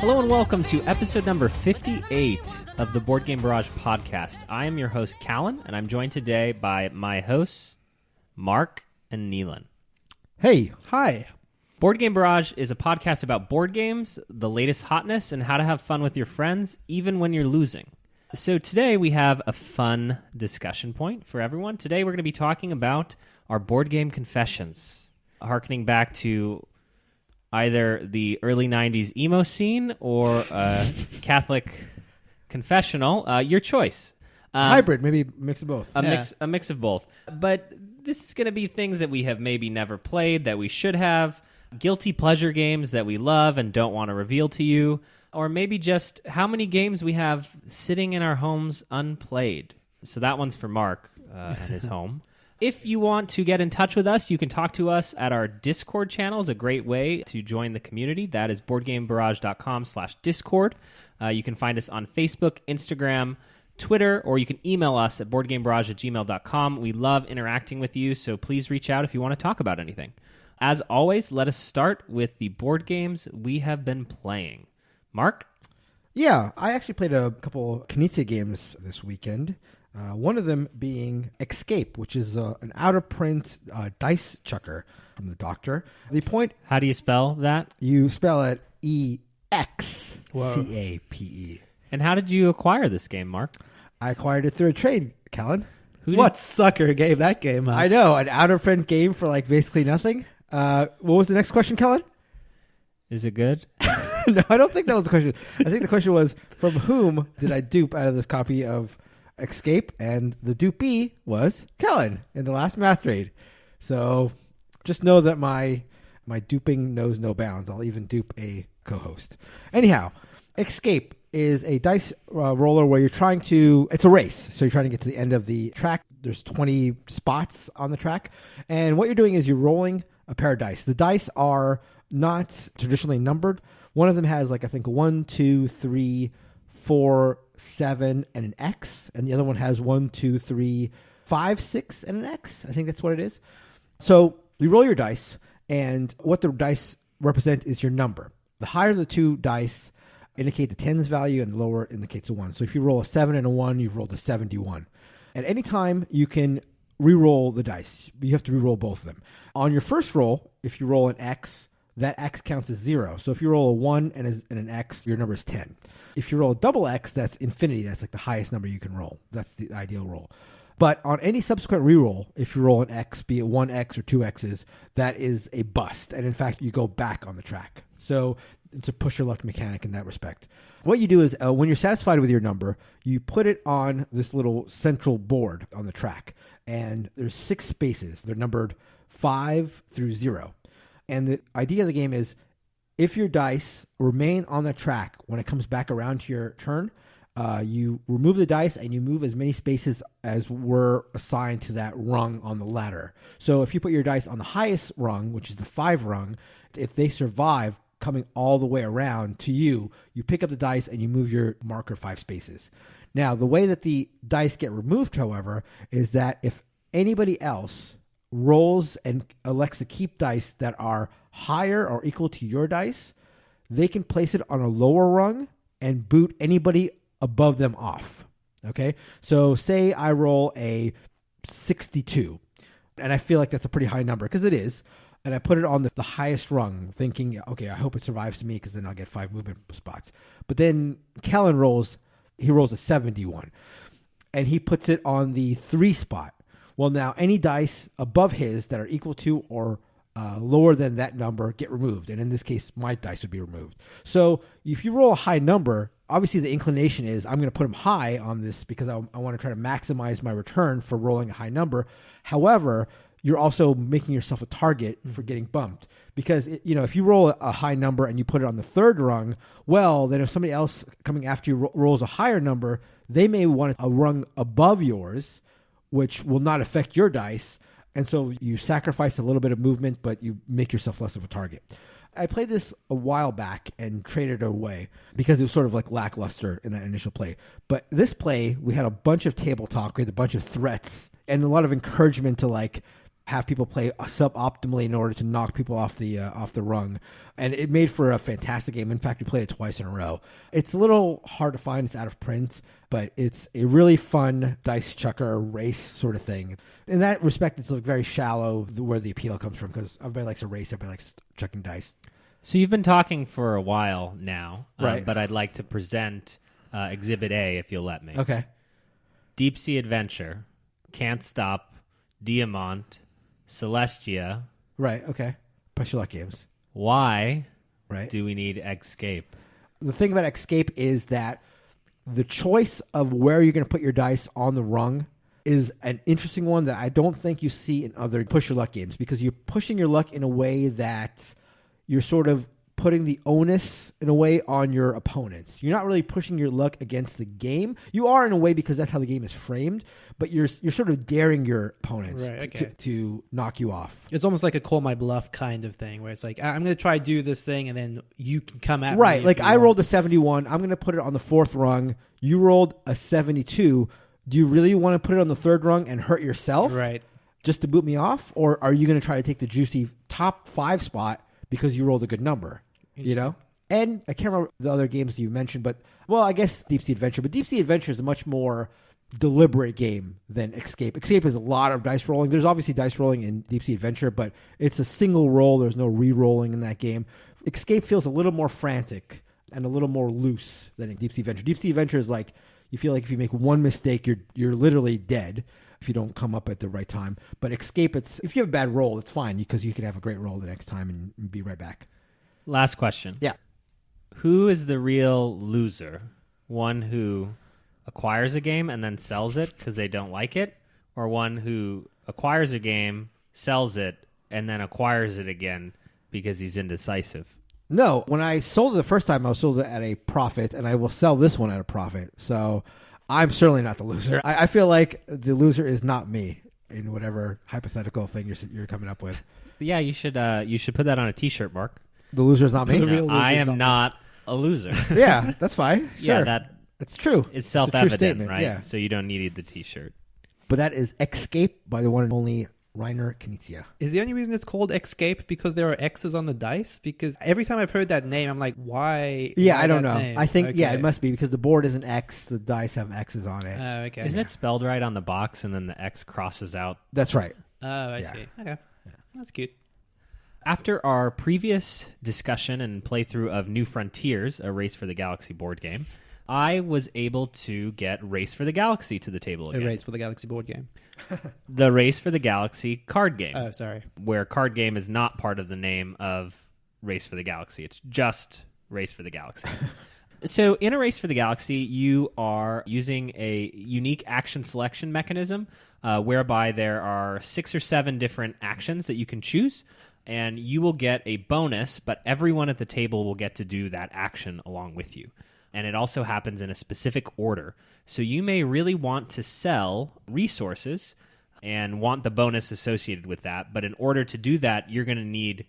Hello and welcome to episode number 58 of the Board Game Barrage podcast. I am your host, Callan, and I'm joined today by my hosts, Mark and Neelan. Hey. Hi. Board Game Barrage is a podcast about board games, the latest hotness, and how to have fun with your friends, even when you're losing. So today we have a fun discussion point for everyone. Today we're going to be talking about our board game confessions, harkening back to either the early 90s emo scene or Catholic confessional, your choice. Hybrid, maybe mix of both. A mix of both. But this is going to be things that we have maybe never played, that we should have, guilty pleasure games that we love and don't want to reveal to you, or maybe just how many games we have sitting in our homes unplayed. So that one's for Mark at his home. If you want to get in touch with us, you can talk to us at our Discord channel. Is a great way to join the community. That is boardgamebarrage.com/Discord. You can find us on Facebook, Instagram, Twitter, or you can email us at boardgamebarrage@gmail.com. We love interacting with you, so please reach out if you want to talk about anything. As always, let us start with the board games we have been playing. Mark? Yeah, I actually played a couple Knizia games this weekend. One of them being Excape, which is an out-of-print dice chucker from the Doctor. The point... How do you spell that? You spell it E-X-C-A-P-E. And how did you acquire this game, Mark? I acquired it through a trade, Callan. What sucker gave that game up? I know, an out-of-print game for like basically nothing. What was the next question, Callan? Is it good? No, I don't think that was the question. I think the question was, from whom did I dupe out of this copy of Escape? And the dupee was Kellen in the last math trade. So just know that my duping knows no bounds. I'll even dupe a co-host. Anyhow, Escape is a dice roller where you're trying to... It's a race. So you're trying to get to the end of the track. There's 20 spots on the track. And what you're doing is you're rolling a pair of dice. The dice are not traditionally numbered. One of them has, like, I think 1, 2, 3, 4, 7, and an X. And the other one has 1, 2, 3, 5, 6, and an X. I think that's what it is. So you roll your dice, and what the dice represent is your number. The higher the two dice indicate the tens value, and the lower indicates a 1. So if you roll a 7 and a 1, you've rolled a 71. At any time, you can re-roll the dice. You have to re-roll both of them. On your first roll, if you roll an X, that X counts as 0. So if you roll a 1 and an X, your number is 10. If you roll a double X, that's infinity. That's like the highest number you can roll. That's the ideal roll. But on any subsequent reroll, if you roll an X, be it 1X or 2Xs, that is a bust. And in fact, you go back on the track. So it's a push your luck mechanic in that respect. What you do is when you're satisfied with your number, you put it on this little central board on the track. And there's 6 spaces. They're numbered 5 through 0. And the idea of the game is if your dice remain on the track when it comes back around to your turn, you remove the dice and you move as many spaces as were assigned to that rung on the ladder. So if you put your dice on the highest rung, which is the 5 rung, if they survive coming all the way around to you, you pick up the dice and you move your marker 5 spaces. Now, the way that the dice get removed, however, is that if anybody else rolls and elects to keep dice that are higher or equal to your dice, they can place it on a lower rung and boot anybody above them off. Okay? So say I roll a 62, and I feel like that's a pretty high number, because it is, and I put it on the highest rung, thinking, okay, I hope it survives to me, because then I'll get 5 movement spots. But then Kellen rolls a 71, and he puts it on the 3 spot. Well, now any dice above his that are equal to or lower than that number get removed. And in this case, my dice would be removed. So if you roll a high number, obviously the inclination is I'm going to put them high on this because I want to try to maximize my return for rolling a high number. However, you're also making yourself a target for getting bumped. Because, if you roll a high number and you put it on the 3rd rung, well, then if somebody else coming after you rolls a higher number, they may want a rung above yours, which will not affect your dice. And so you sacrifice a little bit of movement, but you make yourself less of a target. I played this a while back and traded it away because it was sort of like lackluster in that initial play. But this play, we had a bunch of table talk, we had a bunch of threats, and a lot of encouragement to like have people play suboptimally in order to knock people off the rung. And it made for a fantastic game. In fact, we played it twice in a row. It's a little hard to find. It's out of print, but it's a really fun dice chucker race sort of thing. In that respect, it's like very shallow where the appeal comes from, because everybody likes a race, everybody likes chucking dice. So you've been talking for a while now, right? But I'd like to present Exhibit A, if you'll let me. Okay. Deep Sea Adventure, Can't Stop, Diamant, Celestia. Right, okay. Push your luck games. Why right. do we need Excape? The thing about Excape is that the choice of where you're going to put your dice on the rung is an interesting one that I don't think you see in other push your luck games, because you're pushing your luck in a way that you're sort of putting the onus in a way on your opponents. You're not really pushing your luck against the game. You are in a way, because that's how the game is framed, but you're sort of daring your opponents to knock you off. It's almost like a call my bluff kind of thing, where it's like, I'm going to try to do this thing, and then you can come at me. Right, like I rolled a 71. I'm going to put it on the fourth rung. You rolled a 72. Do you really want to put it on the third rung and hurt yourself? Right. Just to boot me off? Or are you going to try to take the juicy top 5 spot because you rolled a good number? You know? And I can't remember the other games you mentioned, but, well, I guess Deep Sea Adventure. But Deep Sea Adventure is a much more deliberate game than Escape. Escape is a lot of dice rolling. There's obviously dice rolling in Deep Sea Adventure, but it's a single roll. There's no re-rolling in that game. Escape feels a little more frantic and a little more loose than in Deep Sea Adventure. Deep Sea Adventure is like, you feel like if you make one mistake, you're literally dead if you don't come up at the right time. But Escape, if you have a bad roll, it's fine, because you can have a great roll the next time and be right back. Last question. Yeah. Who is the real loser? One who acquires a game and then sells it because they don't like it? Or one who acquires a game, sells it, and then acquires it again because he's indecisive? No. When I sold it the first time, I sold it at a profit, and I will sell this one at a profit. So I'm certainly not the loser. I feel like the loser is not me in whatever hypothetical thing you're coming up with. Yeah, you should put that on a T-shirt, Mark. The loser is not me? I am not a loser. Yeah, that's fine. Sure. Yeah, it's true. It's self-evident, statement, right? Yeah. So you don't need the T-shirt. But that is Excape by the one and only Reiner Knizia. Is the only reason it's called Excape because there are X's on the dice? Because every time I've heard that name, I'm like, why? Yeah, why I don't know. name? I think, Okay. it must be because the board is an X. The dice have X's on it. Okay. Isn't it spelled right on the box and then the X crosses out? That's right. Oh, I see. Okay. Yeah. That's cute. After our previous discussion and playthrough of New Frontiers, a Race for the Galaxy board game, I was able to get Race for the Galaxy to the table again. A Race for the Galaxy board game. The Race for the Galaxy card game. Oh, sorry. Where card game is not part of the name of Race for the Galaxy. It's just Race for the Galaxy. So in a Race for the Galaxy, you are using a unique action selection mechanism whereby there are 6 or 7 different actions that you can choose, and you will get a bonus, but everyone at the table will get to do that action along with you. And it also happens in a specific order. So you may really want to sell resources and want the bonus associated with that, but in order to do that, you're going to need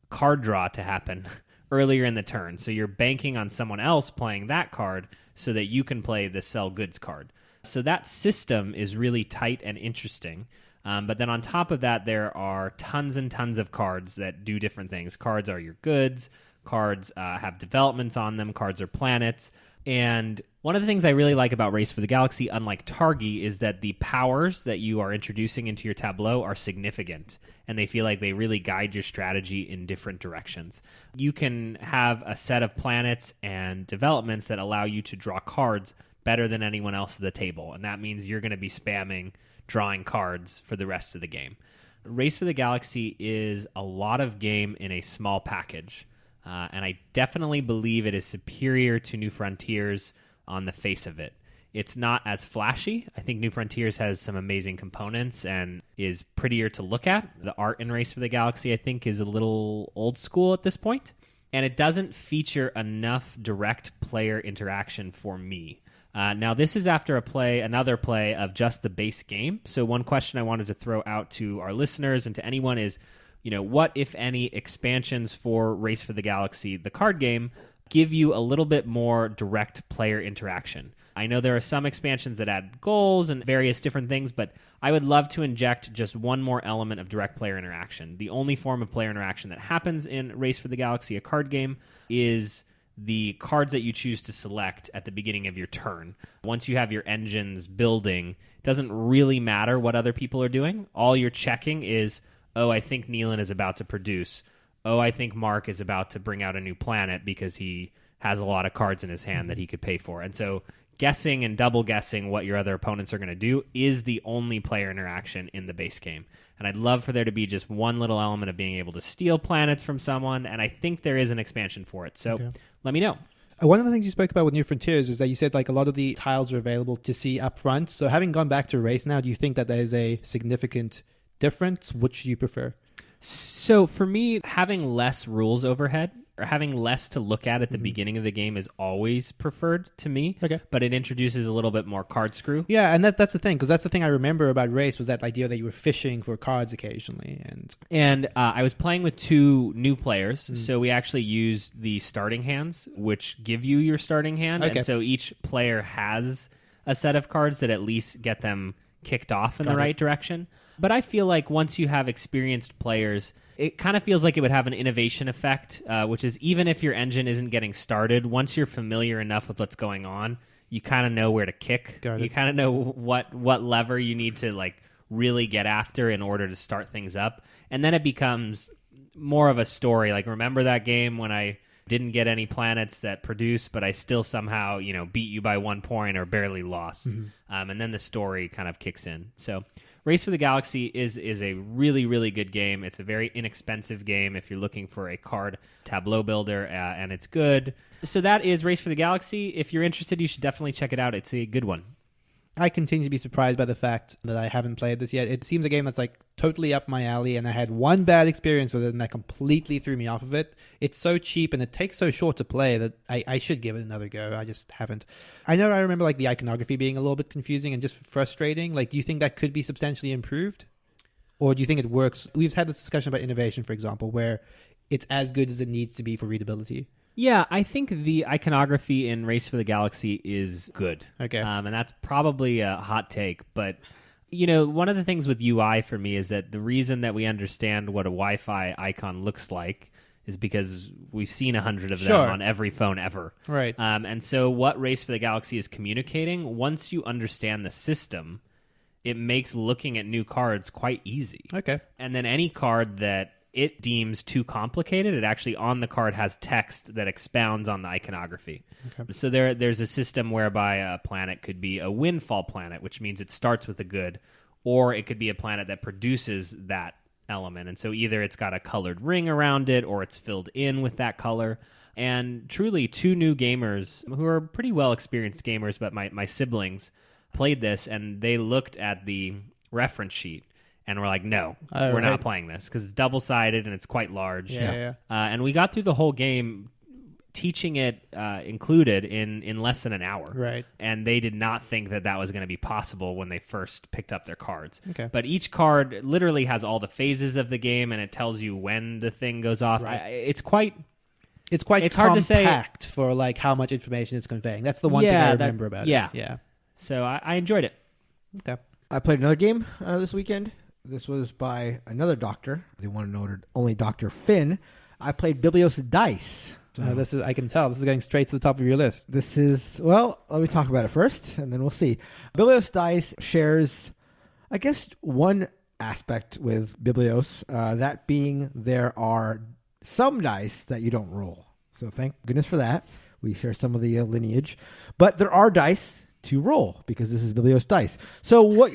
card draw to happen earlier in the turn. So you're banking on someone else playing that card so that you can play the sell goods card. So that system is really tight and interesting. But then on top of that, there are tons and tons of cards that do different things. Cards are your goods. Cards have developments on them. Cards are planets. And one of the things I really like about Race for the Galaxy, unlike Targi, is that the powers that you are introducing into your tableau are significant, and they feel like they really guide your strategy in different directions. You can have a set of planets and developments that allow you to draw cards better than anyone else at the table, and that means you're going to be spamming drawing cards for the rest of the game. Race for the Galaxy is a lot of game in a small package. And I definitely believe it is superior to New Frontiers on the face of it. It's not as flashy. I think New Frontiers has some amazing components and is prettier to look at. The art in Race for the Galaxy, I think, is a little old school at this point. And it doesn't feature enough direct player interaction for me. Now, this is after another play of just the base game. So one question I wanted to throw out to our listeners and to anyone is, what, if any, expansions for Race for the Galaxy, the card game, give you a little bit more direct player interaction. I know there are some expansions that add goals and various different things, but I would love to inject just one more element of direct player interaction. The only form of player interaction that happens in Race for the Galaxy, a card game, is the cards that you choose to select at the beginning of your turn. Once you have your engines building, it doesn't really matter what other people are doing. All you're checking is, oh, I think Neelan is about to produce. Oh, I think Mark is about to bring out a new planet because he has a lot of cards in his hand that he could pay for. And so guessing and double guessing what your other opponents are going to do is the only player interaction in the base game. And I'd love for there to be just one little element of being able to steal planets from someone, and I think there is an expansion for it. So let me know. One of the things you spoke about with New Frontiers is that you said like a lot of the tiles are available to see up front. So having gone back to Race now, do you think that there is a significant difference? Which do you prefer? So for me, having less rules overhead or having less to look at the beginning of the game is always preferred to me. Okay. But it introduces a little bit more card screw. Yeah, and that's the thing, because that's the thing I remember about Race was that idea that you were fishing for cards occasionally. And I was playing with 2 new players, so we actually used the starting hands, which give you your starting hand. Okay. And so each player has a set of cards that at least get them kicked off in the right direction. But I feel like once you have experienced players, it kind of feels like it would have an innovation effect, which is even if your engine isn't getting started, once you're familiar enough with what's going on, you kind of know where to kick. You kind of know what lever you need to like really get after in order to start things up. And then it becomes more of a story. Like, remember that game when I didn't get any planets that produce, but I still somehow, beat you by 1 point or barely lost. And then the story kind of kicks in. So Race for the Galaxy is a really, really good game. It's a very inexpensive game if you're looking for a card tableau builder, and it's good. So that is Race for the Galaxy. If you're interested, you should definitely check it out. It's a good one. I continue to be surprised by the fact that I haven't played this yet. It seems a game that's like totally up my alley, and I had one bad experience with it, and that completely threw me off of it. It's so cheap, and it takes so short to play that I should give it another go. I just haven't. I remember like the iconography being a little bit confusing and just frustrating. Like, do you think that could be substantially improved? Or do you think it works? We've had this discussion about innovation, for example, where it's as good as it needs to be for readability. Yeah, I think the iconography in Race for the Galaxy is good. Okay. And that's probably a hot take. But, one of the things with UI for me is that the reason that we understand what a Wi-Fi icon looks like is because we've seen 100 of them on every phone ever. Right. And so what Race for the Galaxy is communicating, once you understand the system, it makes looking at new cards quite easy. Okay. And then any card that it deems too complicated, it actually on the card has text that expounds on the iconography. Okay. So there's a system whereby a planet could be a windfall planet, which means it starts with a good, or it could be a planet that produces that element. And so either it's got a colored ring around it or it's filled in with that color. And truly, 2 new gamers who are pretty well experienced gamers, but my siblings played this and they looked at the reference sheet and we're like, no, we're not playing this because it's double-sided and it's quite large. Yeah. And we got through the whole game teaching it included in less than an hour. Right. And they did not think that was going to be possible when they first picked up their cards. Okay. But each card literally has all the phases of the game and it tells you when the thing goes off. Right. It's quite hard to say for like how much information it's conveying. That's the one thing I remember about it. Yeah. So I enjoyed it. Okay. I played another game this weekend. This was by another doctor, the one and only Dr. Finn. I played Biblios Dice. This is, I can tell, this is going straight to the top of your list. This is, well, let me talk about it first, and then we'll see. Biblios Dice shares, I guess, one aspect with Biblios, that being there are some dice that you don't roll. So thank goodness for that. We share some of the lineage. But there are dice to roll because this is Biblios Dice. So what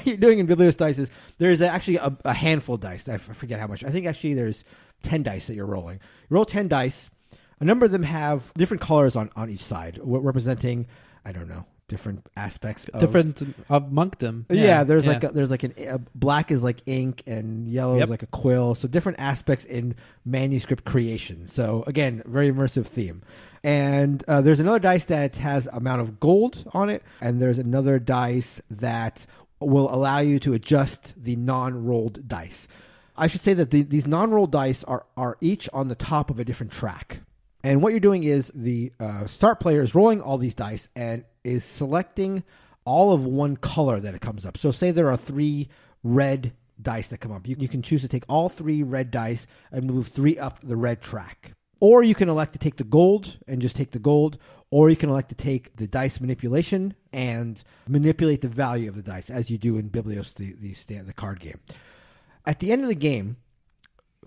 you're doing in Biblios Dice is there's actually a handful of dice. I forget how much. I think actually there's 10 dice that you're rolling. You roll 10 dice. A number of them have different colors on each side, representing, I don't know, different aspects of monkdom. There's like a black is like ink and yellow is like a quill. So different aspects in manuscript creation. So again, very immersive theme. And there's another dice that has amount of gold on it, and there's another dice that will allow you to adjust the non-rolled dice. I should say that these non-rolled dice are each on the top of a different track. And what you're doing is the start player is rolling all these dice and is selecting all of one color that it comes up. So say there are 3 red dice that come up. You can choose to take all 3 red dice and move 3 up the red track. Or you can elect to take the gold and just take the gold. Or you can elect to take the dice manipulation and manipulate the value of the dice as you do in Biblios, the card game. At the end of the game,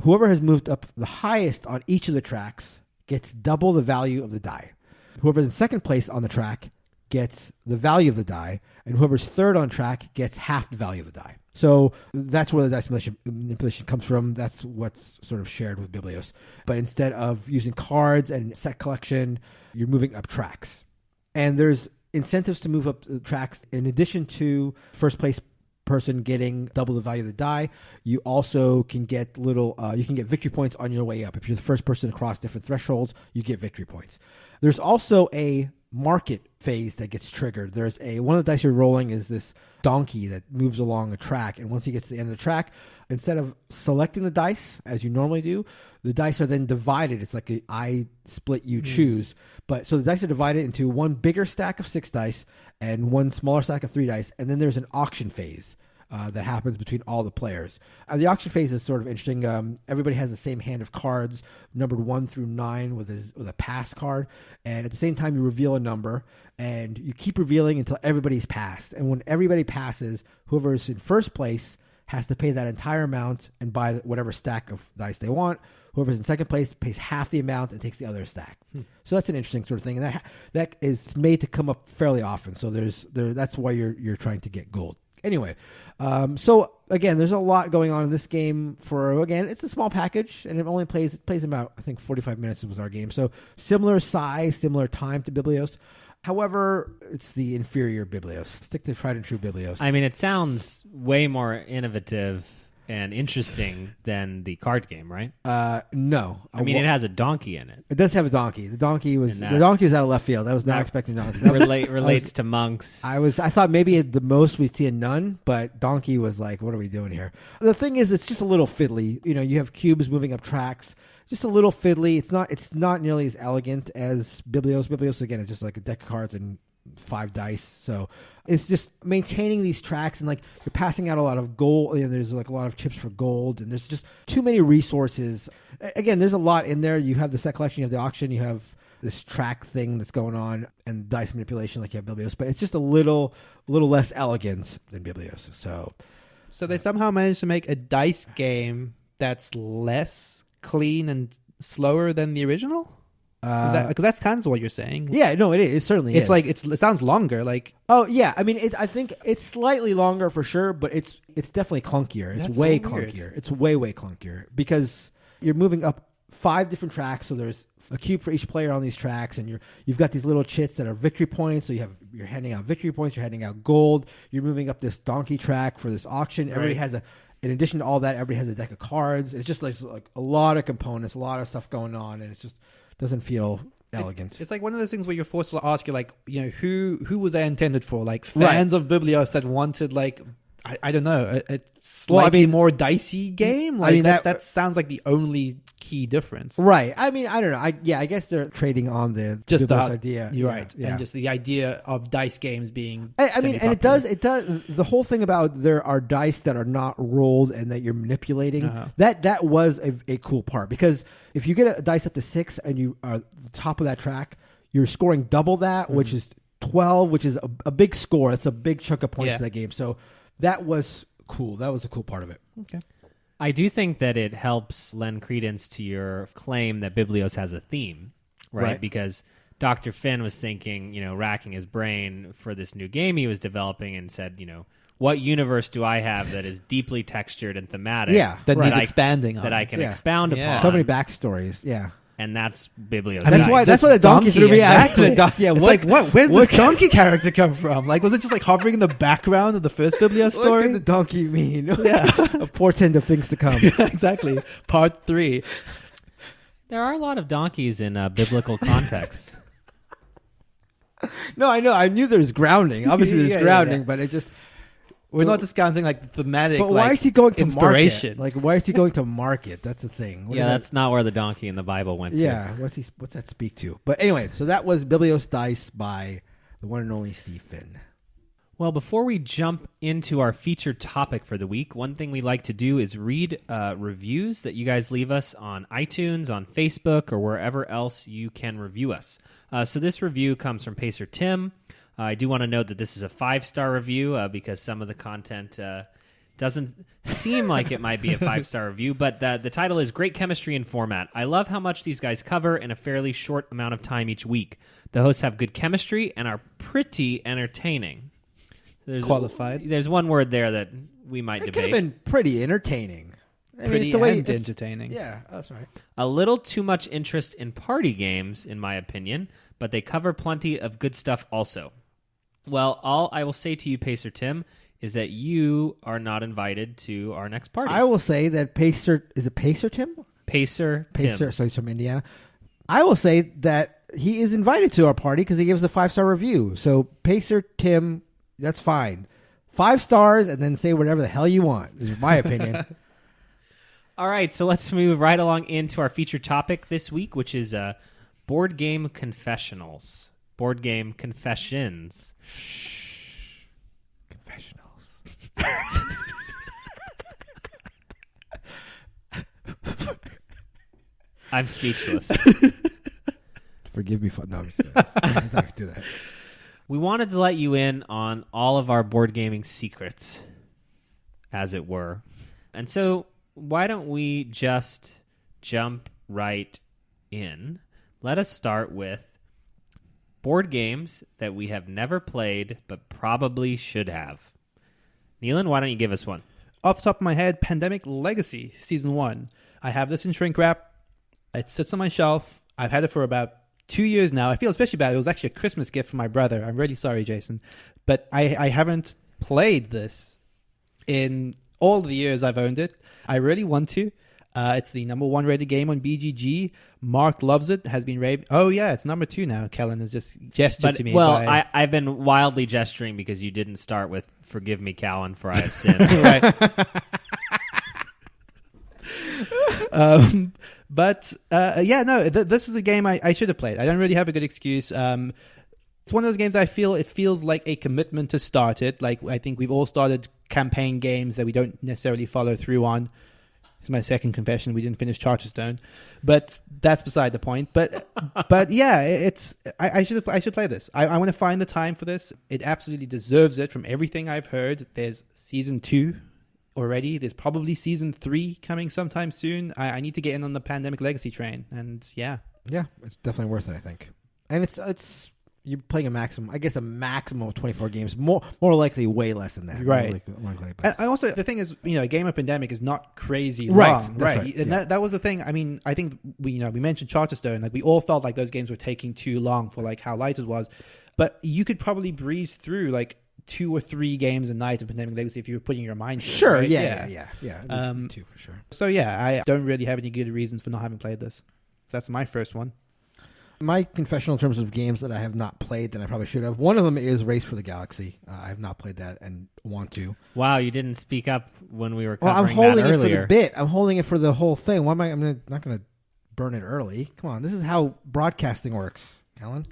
whoever has moved up the highest on each of the tracks gets double the value of the die. Whoever's in second place on the track gets the value of the die, and whoever's third on track gets half the value of the die. So that's where the dice manipulation comes from. That's what's sort of shared with Biblios. But instead of using cards and set collection, you're moving up tracks. And there's incentives to move up the tracks. In addition to first place person getting double the value of the die, you also can get you can get victory points on your way up. If you're the first person across different thresholds, you get victory points. There's also a market phase that gets triggered. There's one of the dice you're rolling is this donkey that moves along a track, and once he gets to the end of the track, instead of selecting the dice as you normally do, the dice are then divided. It's like I split, you choose. But so the dice are divided into one bigger stack of 6 dice and one smaller stack of 3 dice, and then there's an auction phase that happens between all the players. The auction phase is sort of interesting. Everybody has the same hand of cards, numbered 1 through 9 with a pass card. And at the same time, you reveal a number, and you keep revealing until everybody's passed. And when everybody passes, whoever's in first place has to pay that entire amount and buy whatever stack of dice they want. Whoever's in second place pays half the amount and takes the other stack. So that's an interesting sort of thing. And that is made to come up fairly often. So that's why you're trying to get gold. Anyway, so again, there's a lot going on in this game. It's a small package, and it only plays about, I think, 45 minutes was our game. So similar size, similar time to Biblios. However, it's the inferior Biblios. Stick to tried and true Biblios. I mean, it sounds way more innovative and interesting than the card game, right? No. I mean, it has a donkey in it. It does have a donkey. The donkey was out of left field. I was not expecting donkeys. Relates to monks. I thought maybe at the most we'd see a nun, but donkey was like, what are we doing here? The thing is, it's just a little fiddly. You have cubes moving up tracks. Just a little fiddly. It's not nearly as elegant as Biblios. Biblios, again, is just like a deck of cards and 5 dice. So it's just maintaining these tracks, and like you're passing out a lot of gold. There's like a lot of chips for gold, and there's just too many resources. Again, there's a lot in there. You have the set collection, you have the auction, you have this track thing that's going on, and dice manipulation like you have Biblios. But it's just a little less elegant than Biblios. So they somehow managed to make a dice game that's less clean and slower than the original. Because that's kind of what you're saying. Yeah, no, it is. It certainly is. It's like it sounds longer. Like, oh yeah, I mean, I think it's slightly longer for sure, but it's definitely clunkier. It's way clunkier. It's way clunkier because you're moving up 5 different tracks. So there's a cube for each player on these tracks, and you've got these little chits that are victory points. So you're handing out victory points. You're handing out gold. You're moving up this donkey track for this auction. Everybody has in addition to all that, everybody has a deck of cards. It's just like a lot of components, a lot of stuff going on, and it's just doesn't feel elegant. It's like one of those things where you're forced to ask, who was that intended for? Like fans of Biblios that wanted I don't know, a slightly more dicey game. That sounds like the only key difference, right? I mean, I don't know. I guess they're trading on the Biblios idea. You're right, yeah. And just the idea of dice games being. I mean, and it does. The whole thing about there are dice that are not rolled and that you're manipulating. Uh-huh. That was a cool part, because if you get a dice up to 6 and you are the top of that track, you're scoring double that, which is 12, which is a big score. That's a big chunk of points in that game. So. That was cool. That was a cool part of it. Okay. I do think that it helps lend credence to your claim that Biblios has a theme, right? Because Dr. Finn was thinking, racking his brain for this new game he was developing, and said, what universe do I have that is deeply textured and thematic? Yeah. That needs expanding on. That I can expound upon. So many backstories. Yeah. And that's Biblios. And that's why the donkey threw me out. Exactly. It's like, what? Where did this donkey character come from? Like, was it just like hovering in the background of the first Biblios story? What did the donkey mean? Yeah. A portent of things to come. Yeah, exactly. Part 3. There are a lot of donkeys in biblical context. No, I know. I knew there's grounding. Obviously, there's grounding, but it just... We're not discounting like thematic. But why is he going to inspiration? market? Like, why is he going to market? That's the thing. Yeah, that's not where the donkey in the Bible went to. Yeah, what's that speak to? But anyway, so that was Biblios Dice by the one and only Steve Finn. Well, before we jump into our featured topic for the week, one thing we like to do is read reviews that you guys leave us on iTunes, on Facebook, or wherever else you can review us. So this review comes from Pacer Tim. I do want to note that this is a 5-star review because some of the content doesn't seem like it might be a 5-star review, but the title is Great Chemistry and Format. I love how much these guys cover in a fairly short amount of time each week. The hosts have good chemistry and are pretty entertaining. Qualified. There's one word there that we might debate. It could have been pretty entertaining. Pretty entertaining. Yeah, that's right. A little too much interest in party games, in my opinion, but they cover plenty of good stuff also. Well, all I will say to you, Pacer Tim, is that you are not invited to our next party. I will say that Pacer... Is it Pacer Tim? Pacer Tim. So he's from Indiana. I will say that he is invited to our party because he gives a 5-star review. So Pacer Tim... That's fine. 5 stars and then say whatever the hell you want, is my opinion. All right, so let's move right along into our featured topic this week, which is board game confessionals. Board game confessions. Shh. Confessionals. I'm speechless. Forgive me for... No, I'm serious. I'm not going to do that. We wanted to let you in on all of our board gaming secrets, as it were. And so why don't we just jump right in? Let us start with board games that we have never played but probably should have. Neelan, why don't you give us one? Off the top of my head, Pandemic Legacy Season 1. I have this in shrink wrap. It sits on my shelf. I've had it for about 2 years now. I feel especially bad. It was actually a Christmas gift for my brother. I'm really sorry, Jason. But I haven't played this in all the years I've owned it. I really want to. It's the number 1 rated game on BGG. Mark loves it. Has been raved. Oh, yeah, it's number 2 now. Kellen has just gestured to me. Well, I've been wildly gesturing because you didn't start with "Forgive me, Callan, for I have sinned." Right. But this is a game I should have played. I don't really have a good excuse. It's one of those games it feels like a commitment to start it. Like, I think we've all started campaign games that we don't necessarily follow through on. It's my second confession. We didn't finish Charterstone, but that's beside the point. But yeah, I should play this. I want to find the time for this. It absolutely deserves it from everything I've heard. There's season 2 already. There's probably season 3 coming sometime soon. I need to get in on the Pandemic Legacy train, and yeah, it's definitely worth it, I think. And it's you're playing a maximum of 24 games. More likely, way less than that. Right. More likely, and also, the thing is, a game of Pandemic is not crazy right. long, right? And yeah. that was the thing. I mean, I think we mentioned Charterstone. Like, we all felt like those games were taking too long for like how light it was, but you could probably breeze through like 2 or 3 games a night of Pandemic Legacy if you were putting your mind to it. Sure, right? Yeah. 2 for sure. So yeah, I don't really have any good reasons for not having played this. That's my first one. My confessional in terms of games that I have not played that I probably should have. One of them is Race for the Galaxy. I have not played that and want to. Wow, you didn't speak up when we were covering I'm holding that it earlier. for the bit. I'm holding it for the whole thing. Why am I? Not going to burn it early. Come on, this is how broadcasting works, Alan.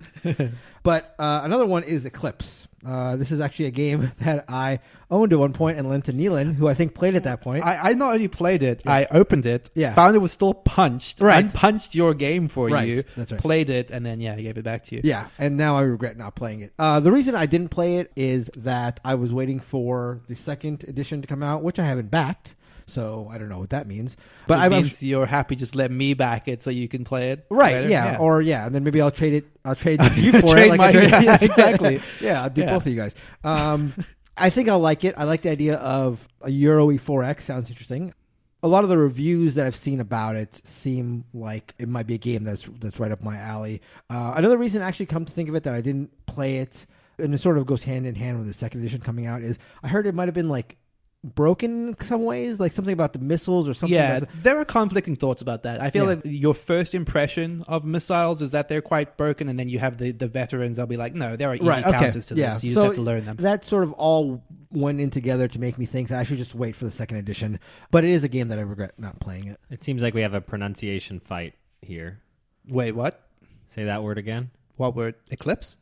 But another one is Eclipse. This is actually a game that I owned at one point and lent to Neelan, who I think played at that point. I not only played it, I opened it, Yeah. found it was still punched, Right. unpunched your game for Right. you, That's right. played it, and then I gave it back to you. Yeah, and now I regret not playing it. The reason I didn't play it is that I was waiting for the second edition to come out, which I haven't backed. So I don't know what that means. But It means you're happy just let me back it so you can play it. right, later? yeah. Or and then maybe I'll trade it. I'll trade you for Trade it. my- Yes, exactly. Yeah, I'll do Yeah. both of you guys. I think I'll like it. I like the idea of a Euro E4X. Sounds interesting. A lot of the reviews that I've seen about it seem like it might be a game that's right up my alley. Another reason, actually, come to think of it, that I didn't play it, and it sort of goes hand in hand with the second edition coming out, is I heard it might have been like broken in some ways, like something about the missiles or something. Yeah, there are conflicting thoughts about that. I feel like your first impression of missiles is that they're quite broken, and then you have the veterans. They'll be like, no, there are easy counters to this. You just have to learn them. That sort of all went in together to make me think that I should just wait for the second edition. But it is a game that I regret not playing it. It seems like we have a pronunciation fight here. Wait, what? Say that word again. What word? Eclipse?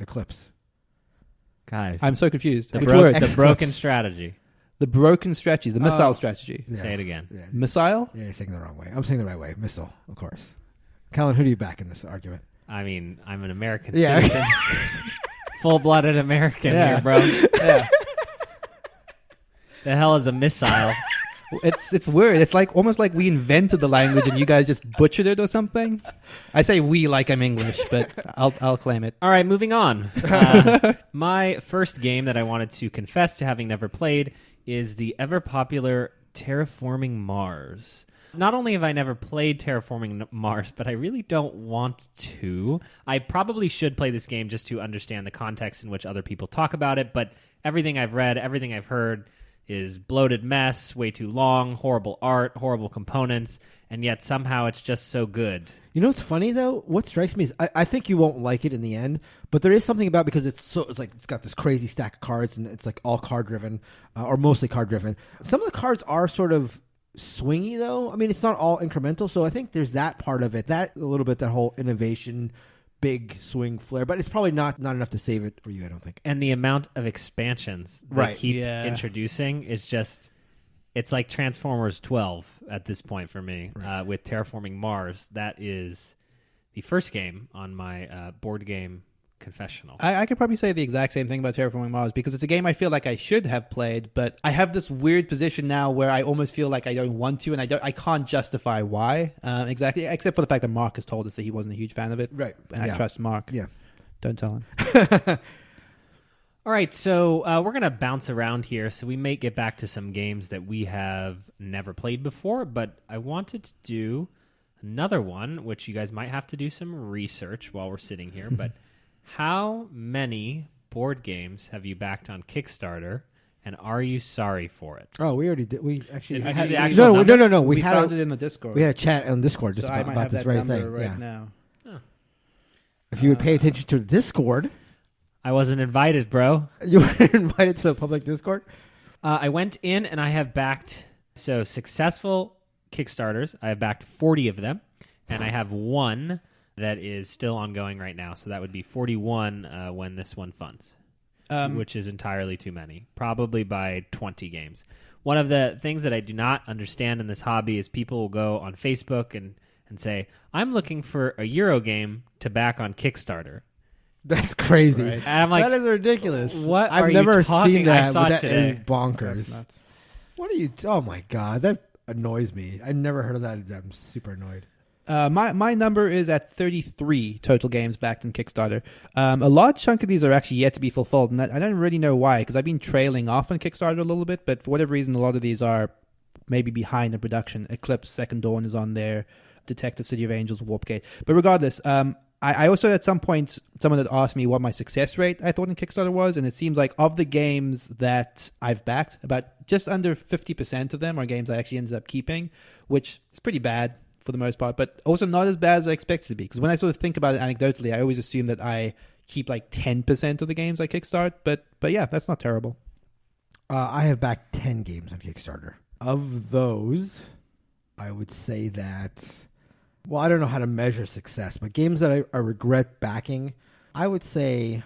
Eclipse. Guys. I'm so confused. The broken strategy. The broken strategy. The missile strategy. Yeah. Say it again. Yeah. Missile? Yeah, you're saying the wrong way. I'm saying the right way. Missile, of course. Callan, who do you back in this argument? I mean, I'm an American citizen. Full-blooded American here, bro. Yeah. The hell is a missile? It's weird. It's like almost like we invented the language and you guys just butchered it or something. I say we like I'm English, but I'll claim it. All right, moving on. My first game that I wanted to confess to having never played is the ever-popular Terraforming Mars. Not only have I never played Terraforming Mars, but I really don't want to. I probably should play this game just to understand the context in which other people talk about it, but everything I've read, everything I've heard is bloated mess, way too long, horrible art, horrible components, and yet somehow it's just so good. You know what's funny though? What strikes me is I think you won't like it in the end, but there is something about because it's got this crazy stack of cards and it's like all card driven or mostly card driven. Some of the cards are sort of swingy though. I mean, it's not all incremental, so I think there's that part of it. That a little bit, that whole innovation, big swing flair, but it's probably not enough to save it for you, I don't think. And the amount of expansions they keep introducing is just, it's like Transformers 12 at this point for me, with Terraforming Mars. That is the first game on my board game Confessional. I could probably say the exact same thing about Terraforming Mars because it's a game I feel like I should have played, but I have this weird position now where I almost feel like I don't want to, and I can't justify why exactly, except for the fact that Mark has told us that he wasn't a huge fan of it. Right. And I trust Mark. Yeah. Don't tell him. All right, so we're going to bounce around here, so we may get back to some games that we have never played before, but I wanted to do another one, which you guys might have to do some research while we're sitting here, but how many board games have you backed on Kickstarter, and are you sorry for it? Oh, we already did. We actually had no. We had found it in the Discord. We had a chat on Discord just so about this very thing. Right now. Oh. If you would pay attention to the Discord, I wasn't invited, bro. You were invited to the public Discord. I went in and I have backed successful Kickstarters. I have backed 40 of them, and I have one that is still ongoing right now. So that would be 41 when this one funds, which is entirely too many, probably by 20 games. One of the things that I do not understand in this hobby is people will go on Facebook and say, I'm looking for a Euro game to back on Kickstarter. That's crazy. Right. And I'm like, that is ridiculous. What I've are never you talking? seen that. I saw but it that today. is bonkers. That's nuts. What are you? Oh my god, that annoys me. I've never heard of that. I'm super annoyed. My number is at 33 total games backed in Kickstarter. A large chunk of these are actually yet to be fulfilled, and I don't really know why, because I've been trailing off on Kickstarter a little bit, but for whatever reason, a lot of these are maybe behind in production. Eclipse, Second Dawn is on there, Detective City of Angels, Warpgate. But regardless, I also at some point, someone had asked me what my success rate I thought in Kickstarter was, and it seems like of the games that I've backed, about just under 50% of them are games I actually ended up keeping, which is pretty bad for the most part, but also not as bad as I expected to be. Because when I sort of think about it anecdotally, I always assume that I keep like 10% of the games I kickstart. But yeah, that's not terrible. I have backed 10 games on Kickstarter. Of those, I would say that, well, I don't know how to measure success, but games that I regret backing, I would say,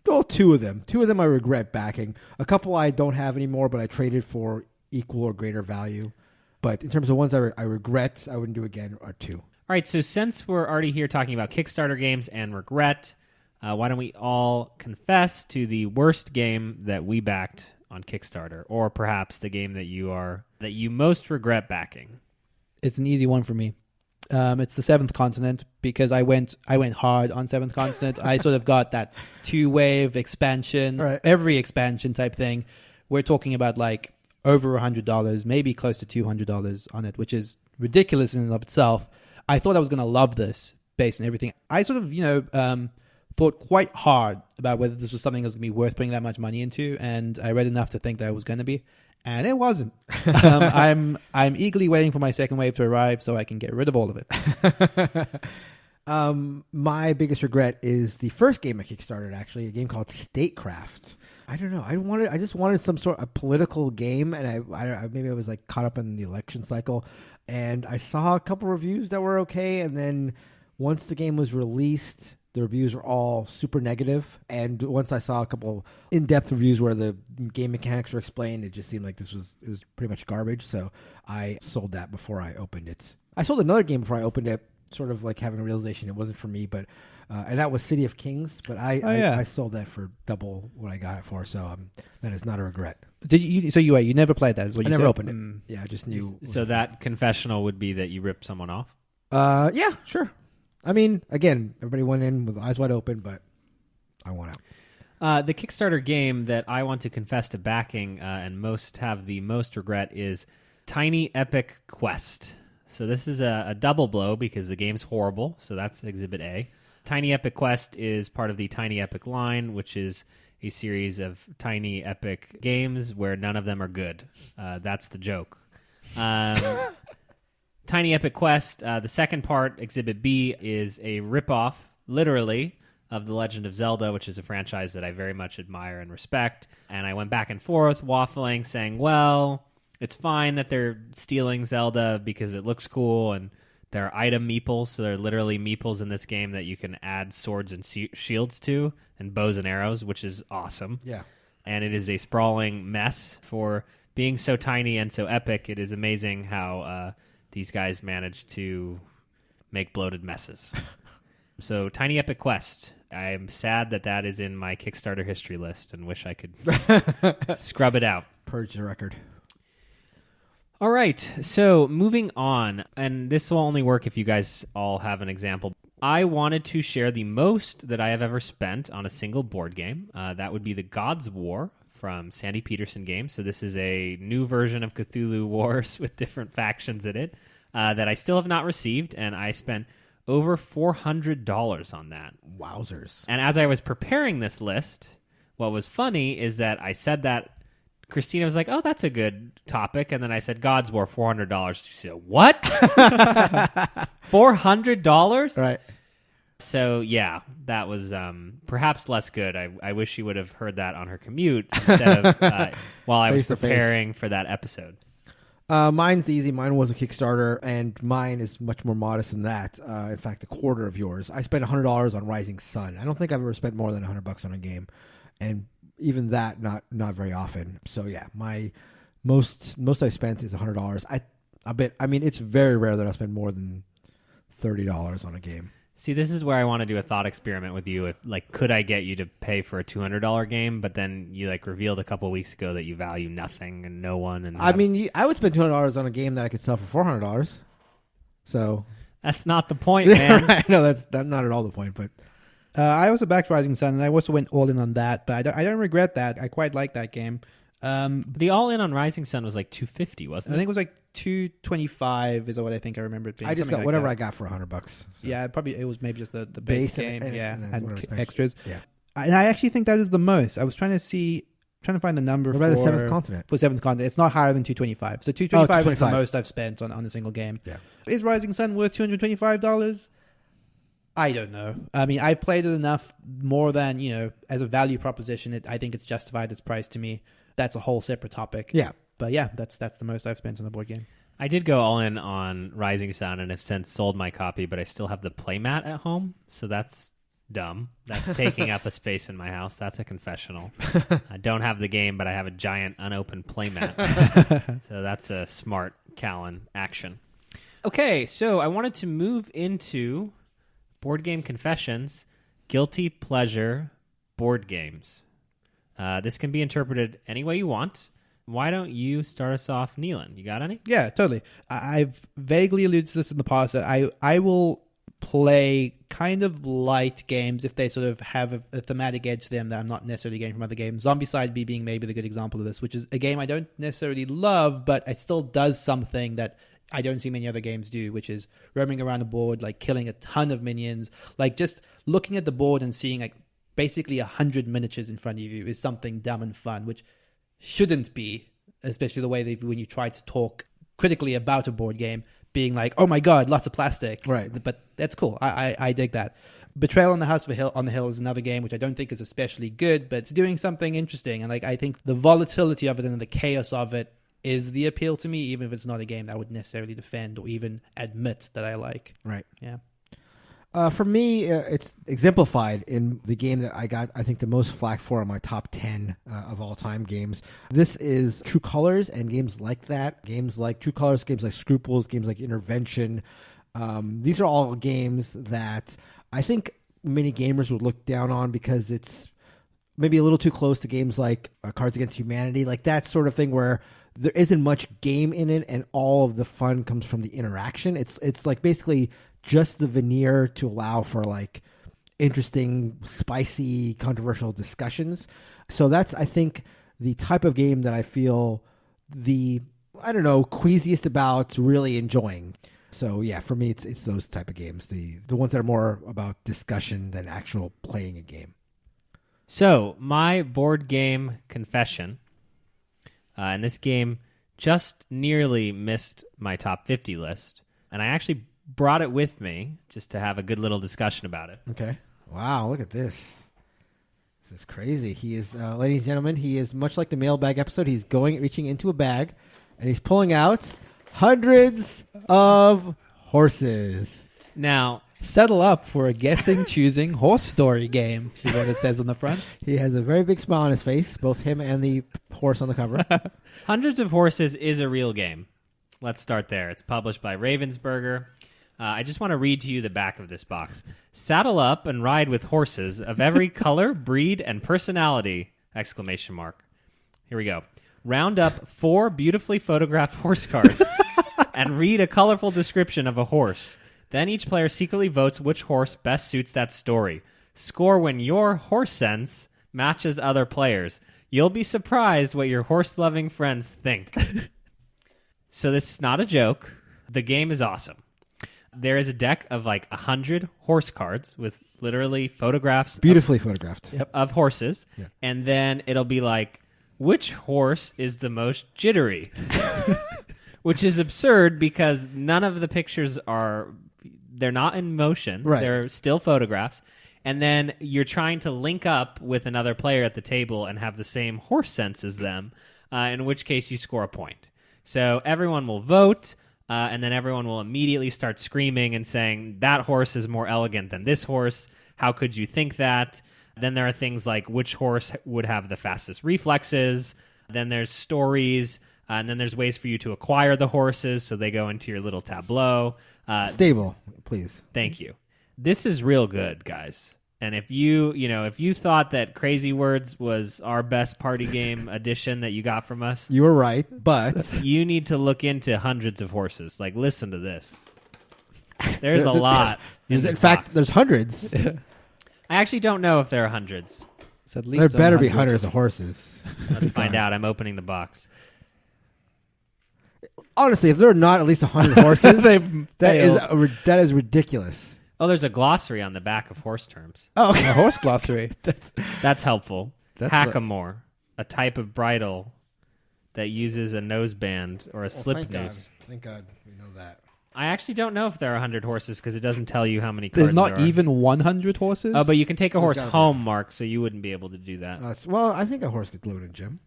well, two of them. Two of them I regret backing. A couple I don't have anymore, but I traded for equal or greater value. But in terms of ones I regret, I wouldn't do again, are two. All right, so since we're already here talking about Kickstarter games and regret, why don't we all confess to the worst game that we backed on Kickstarter, or perhaps the game that you most regret backing? It's an easy one for me. It's the Seventh Continent, because I went hard on Seventh Continent. I sort of got that 2-wave expansion, right. Every expansion type thing. We're talking about like over $100, maybe close to $200 on it, which is ridiculous in and of itself. I thought I was going to love this based on everything. I sort of, thought quite hard about whether this was something that was going to be worth putting that much money into, and I read enough to think that it was going to be. And it wasn't. I'm eagerly waiting for my second wave to arrive so I can get rid of all of it. My biggest regret is the first game I kickstarted, actually, a game called Statecraft. I don't know. I just wanted some sort of political game, and maybe I was like caught up in the election cycle, and I saw a couple reviews that were okay, and then once the game was released, the reviews were all super negative, and once I saw a couple in-depth reviews where the game mechanics were explained, it just seemed like it was pretty much garbage. So I sold that before I opened it. I sold another game before I opened it, sort of like having a realization it wasn't for me, but and that was City of Kings. But I sold that for double what I got it for, so that is not a regret. Did you? So you never played that? Is what I you never said? opened it. Yeah, I just knew. So that confessional would be that you ripped someone off? Yeah, sure. I mean, again, everybody went in with eyes wide open, but I won out. The Kickstarter game that I want to confess to backing and have the most regret is Tiny Epic Quest. So this is a double blow because the game's horrible. So that's Exhibit A. Tiny Epic Quest is part of the Tiny Epic line, which is a series of tiny epic games where none of them are good. That's the joke. Tiny Epic Quest, the second part, Exhibit B, is a ripoff, literally, of The Legend of Zelda, which is a franchise that I very much admire and respect. And I went back and forth, waffling, saying, well, it's fine that they're stealing Zelda because it looks cool, and there are item meeples, so there are literally meeples in this game that you can add swords and shields to, and bows and arrows, which is awesome. Yeah. And it is a sprawling mess. For being so tiny and so epic, it is amazing how these guys managed to make bloated messes. So, Tiny Epic Quest. I'm sad that is in my Kickstarter history list and wish I could scrub it out. Purge the record. All right, so moving on, and this will only work if you guys all have an example. I wanted to share the most that I have ever spent on a single board game. That would be the God's War from Sandy Peterson Games. So this is a new version of Cthulhu Wars with different factions in it that I still have not received, and I spent over $400 on that. Wowzers. And as I was preparing this list, what was funny is that I said that Christina was like, oh, that's a good topic. And then I said, God's War, $400. She said, what? $400? Right. So, yeah, that was perhaps less good. I wish she would have heard that on her commute instead of while I was preparing for that episode. Mine's easy. Mine was a Kickstarter, and mine is much more modest than that. In fact, a quarter of yours. I spent $100 on Rising Sun. I don't think I've ever spent more than $100 on a game. And even that, not very often. So yeah, my most I spent is $100. I mean, it's very rare that I spend more than $30 on a game. See, this is where I want to do a thought experiment with you. If could I get you to pay for a $200 game, but then you revealed a couple weeks ago that you value nothing and no one. And I mean, I would spend $200 on a game that I could sell for $400. So that's not the point, man. Right. No, that's not at all the point, but. I also backed Rising Sun, and I also went all in on that, but I don't regret that. I quite like that game. The all in on Rising Sun was $250, wasn't it? I think it was $225 is what I think I remember it being. I just got whatever I got for $100. So. Yeah, it was maybe just the base game, and extras. Yeah, and I actually think that is the most. I was trying to find the number for the Seventh Continent. For Seventh Continent, it's not higher than $225. So $225 is the most I've spent on a single game. Yeah, is Rising Sun worth $225? I don't know. I mean, I've played it enough more than, as a value proposition, I think it's justified its price to me. That's a whole separate topic. Yeah. But yeah, that's the most I've spent on a board game. I did go all in on Rising Sun and have since sold my copy, but I still have the playmat at home. So that's dumb. That's taking up a space in my house. That's a confessional. I don't have the game, but I have a giant unopened playmat. So that's a smart Callan action. Okay, so I wanted to move into Board Game Confessions, Guilty Pleasure Board Games. This can be interpreted any way you want. Why don't you start us off, Neelan? You got any? Yeah, totally. I've vaguely alluded to this in the past. That I will play kind of light games if they sort of have a thematic edge to them that I'm not necessarily getting from other games. Zombicide being maybe the good example of this, which is a game I don't necessarily love, but it still does something that I don't see many other games do, which is roaming around the board, killing a ton of minions, just looking at the board and seeing basically 100 miniatures in front of you is something dumb and fun, which shouldn't be especially the way that when you try to talk critically about a board game, being like, oh my God, lots of plastic. Right. But that's cool. I dig that. Betrayal on the Hill is another game which I don't think is especially good, but it's doing something interesting. And like I think the volatility of it and the chaos of it is the appeal to me, even if it's not a game that I would necessarily defend or even admit that I like. Right. Yeah. For me, it's exemplified in the game that I got, I think, the most flack for on my top 10 of all time games. This is True Colors and games like that. Games like True Colors, games like Scruples, games like Intervention. These are all games that I think many gamers would look down on because it's maybe a little too close to games like Cards Against Humanity, like that sort of thing where there isn't much game in it and all of the fun comes from the interaction. It's like basically just the veneer to allow for like interesting, spicy, controversial discussions. So that's, I think, the type of game that I feel queasiest about really enjoying. So yeah, for me, it's those type of games, the ones that are more about discussion than actual playing a game. So my board game confession, and this game just nearly missed my top 50 list, and I actually brought it with me just to have a good little discussion about it. Okay. Wow, look at this. This is crazy. He is, ladies and gentlemen, he is much like the mailbag episode. He's reaching into a bag, and he's pulling out hundreds of horses. Now, settle up for a guessing, choosing horse story game, is what it says on the front. He has a very big smile on his face, both him and the horse on the cover. Hundreds of Horses is a real game. Let's start there. It's published by Ravensburger. I just want to read to you the back of this box. Saddle up and ride with horses of every color, breed, and personality! ! Here we go. Round up 4 beautifully photographed horse cards and read a colorful description of a horse. Then each player secretly votes which horse best suits that story. Score when your horse sense matches other players. You'll be surprised what your horse-loving friends think. So this is not a joke. The game is awesome. There is a deck of like 100 horse cards with literally photographs. Beautifully photographed. Of horses. Yeah. And then it'll be like, which horse is the most jittery? Which is absurd because none of the pictures they're not in motion. Right. They're still photographs. And then you're trying to link up with another player at the table and have the same horse sense as them, in which case you score a point. So everyone will vote, and then everyone will immediately start screaming and saying, that horse is more elegant than this horse. How could you think that? Then there are things like which horse would have the fastest reflexes. Then there's stories, and then there's ways for you to acquire the horses, so they go into your little tableau. Stable, please. Thank you. This is real good, guys. And if you thought that Crazy Words was our best party game edition that you got from us, you were right, but you need to look into Hundreds of Horses. Like, listen to this. There's a lot. In fact, there's hundreds. I actually don't know if there are hundreds. It's at least there better be hundreds of horses. Let's find out. I'm opening the box. Honestly, if there are not at least 100 horses, that is ridiculous. Oh, there's a glossary on the back of horse terms. Oh, a horse glossary. That's helpful. Hackamore, a type of bridle that uses a noseband or a slip noose. Thank God we know that. I actually don't know if there are 100 horses because it doesn't tell you how many cards There's not there are. even 100 horses? Oh, but you can take a horse home, Mark, so you wouldn't be able to do that. Well, I think a horse could live in a gym.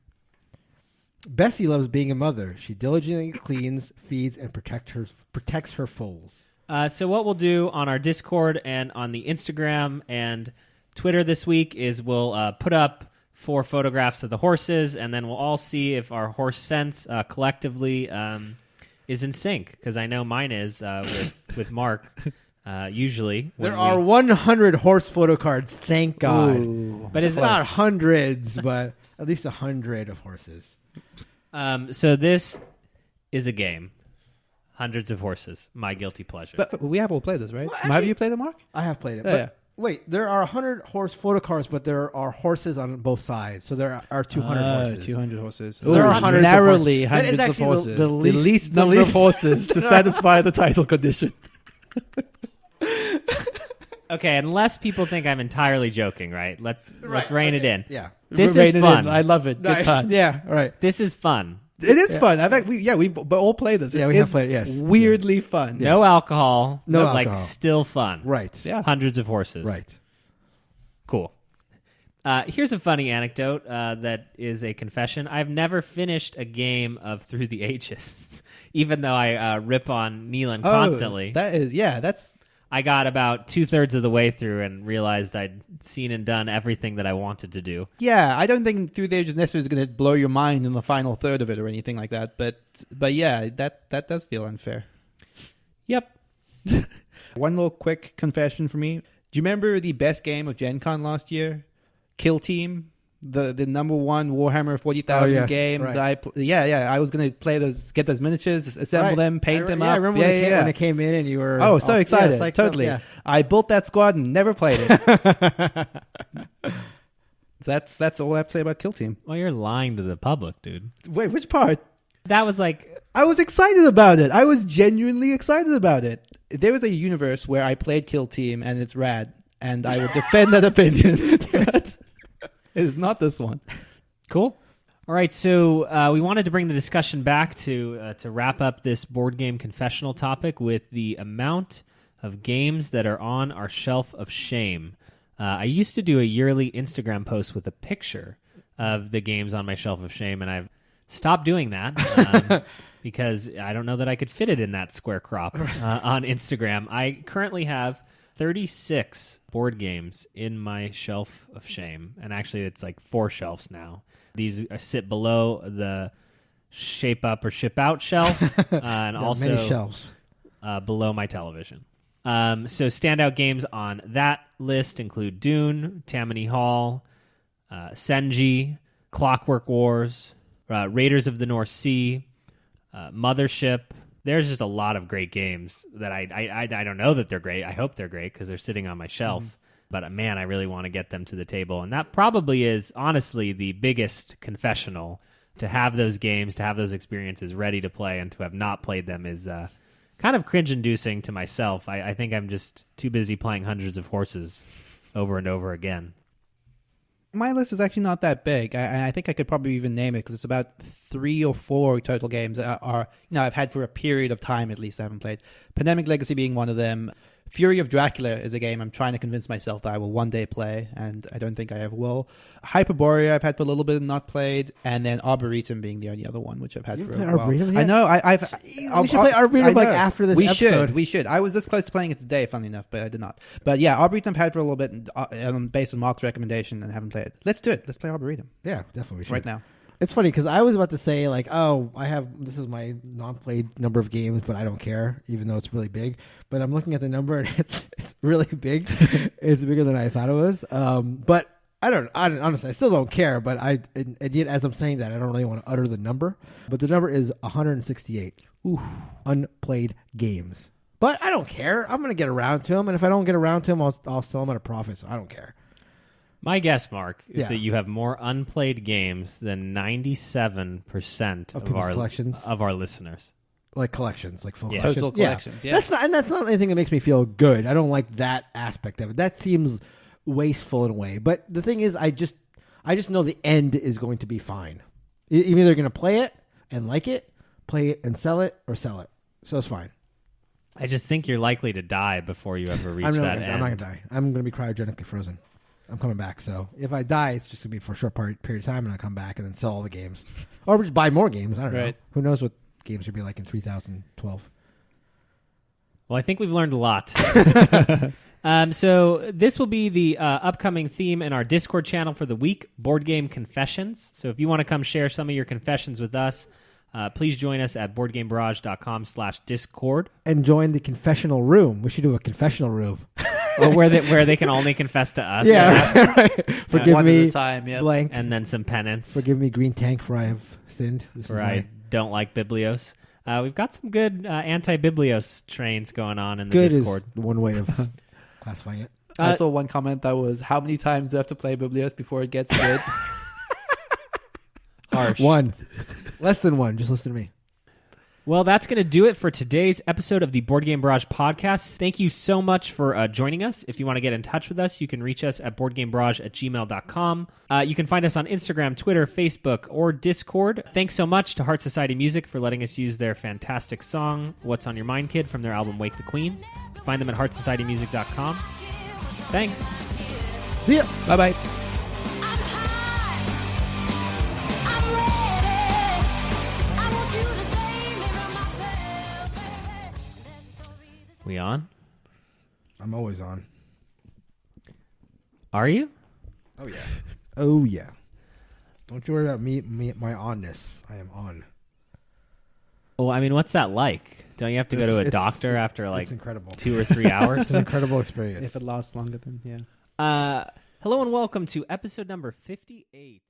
Bessie loves being a mother. She diligently cleans, feeds, and protects her foals. So what we'll do on our Discord and on the Instagram and Twitter this week is we'll put up 4 photographs of the horses, and then we'll all see if our horse sense collectively is in sync, because I know mine is with Mark. Usually, there are 100 horse photo cards. Thank God. Ooh. But it's not hundreds, but at least 100 of horses. So this is a game. Hundreds of Horses. My guilty pleasure. But we have all played this, right? Well, Have you played it, Mark? I have played it. Yeah, But wait, there are 100 horse photo cards, but there are horses on both sides. So there are 200 horses. 200 horses. So there are hundreds narrowly of horses. hundreds of horses. The least number of horses to satisfy the title condition. Okay, unless people think I'm entirely joking, right? Let's rein it in. Yeah. This is fun. I love it. Good Nice. time. Yeah, right. This is fun. It is fun. I fact, we all played this. Yeah, we have played it, yes. Weirdly fun. No alcohol. No but, alcohol. Like, still fun. Right. Yeah. Hundreds of horses. Right. Cool. Here's a funny anecdote that is a confession. I've never finished a game of Through the Ages, even though I rip on Neelan constantly. That's... I got about 2/3 of the way through and realized I'd seen and done everything that I wanted to do. Yeah, I don't think Through the Ages necessarily is going to blow your mind in the final third of it or anything like that. But yeah, that does feel unfair. Yep. One little quick confession for me. Do you remember the best game of Gen Con last year? Kill Team? The number one Warhammer 40,000 game. right. That I was going to play those, get those miniatures, assemble them, paint them up. I remember when it came in and you were... Oh, so excited. Yeah, totally. Yeah. I built that squad and never played it. So that's all I have to say about Kill Team. Well, you're lying to the public, dude. Wait, which part? That was like... I was excited about it. I was genuinely excited about it. There was a universe where I played Kill Team and it's rad, and I would defend that opinion. But it is not this one. Cool. All right, so we wanted to bring the discussion back to wrap up this board game confessional topic with the amount of games that are on our shelf of shame. I used to do a yearly Instagram post with a picture of the games on my shelf of shame, and I've stopped doing that because I don't know that I could fit it in that square crop on Instagram. I currently have 36 board games in my shelf of shame, and actually it's like 4 shelves now. These sit below the shape up or ship out shelf, and also many shelves below my television. So standout games on that list include Dune, Tammany Hall, Senji, Clockwork Wars, Raiders of the North Sea, Mothership. There's just a lot of great games that I don't know that they're great. I hope they're great because they're sitting on my shelf. Mm-hmm. But man, I really want to get them to the table. And that probably is honestly the biggest confessional, to have those games, to have those experiences ready to play, and to have not played them is kind of cringe-inducing to myself. I think I'm just too busy playing Hundreds of Horses over and over again. My list is actually not that big. I think I could probably even name it because it's about 3 or 4 total games that are I've had for a period of time at least. I haven't played. Pandemic Legacy being one of them. Fury of Dracula is a game I'm trying to convince myself that I will one day play, and I don't think I ever will. Hyperborea I've had for a little bit and not played, and then Arboretum being the only other one which I've had for a while. Arboretum I know. We should play Arboretum after this episode. We should. I was this close to playing it today, funnily enough, but I did not. But yeah, Arboretum I've had for a little bit based on Mark's recommendation and haven't played it. Let's do it. Let's play Arboretum. Yeah, definitely we should. Right now. It's funny because I was about to say this is my non-played number of games, but I don't care, even though it's really big. But I'm looking at the number and it's really big. It's bigger than I thought it was. But I don't honestly, I still don't care. But and yet as I'm saying that, I don't really want to utter the number. But the number is 168 unplayed games. But I don't care. I'm going to get around to them, and if I don't get around to them, I'll sell them at a profit. So I don't care. My guess, Mark, is that you have more unplayed games than 97% of people's collections of our listeners. Like collections, like full collections. Total collections, yeah. That's not anything that makes me feel good. I don't like that aspect of it. That seems wasteful in a way. But the thing is, I just know the end is going to be fine. You're either going to play it and like it, play it and sell it, or sell it. So it's fine. I just think you're likely to die before you ever reach that end. I'm not going to die. I'm going to be cryogenically frozen. I'm coming back, so if I die, it's just going to be for a short period of time, and I'll come back and then sell all the games. Or just buy more games. I don't know. Who knows what games would be like in 3012. Well, I think we've learned a lot. So this will be the upcoming theme in our Discord channel for the week, Board Game Confessions. So if you want to come share some of your confessions with us, please join us at boardgamebarrage.com/Discord. And join the confessional room. We should do a confessional room. Or where they can only confess to us. Yeah. Right. Forgive me, blank. And then some penance. Forgive me, Green Tank, for I have sinned. I don't like Biblios. We've got some good anti-Biblios trains going on in the Discord. Good is one way of classifying it. I saw one comment that was, how many times do I have to play Biblios before it gets good? Harsh. 1. Less than 1. Just listen to me. Well, that's going to do it for today's episode of the Board Game Barrage podcast. Thank you so much for joining us. If you want to get in touch with us, you can reach us at boardgamebarrage@gmail.com. You can find us on Instagram, Twitter, Facebook, or Discord. Thanks so much to Heart Society Music for letting us use their fantastic song, What's on Your Mind, Kid, from their album Wake the Queens. You can find them at heartsocietymusic.com. Thanks. See ya. Bye-bye. We on? I'm always on. Are you? Oh, yeah. Oh, yeah. Don't you worry about me my onness. I am on. Well, I mean, what's that like? Don't you have to go to a doctor after like it's incredible. 2 or 3 hours? It's an incredible experience. If it lasts longer than, yeah. Hello and welcome to episode number 58.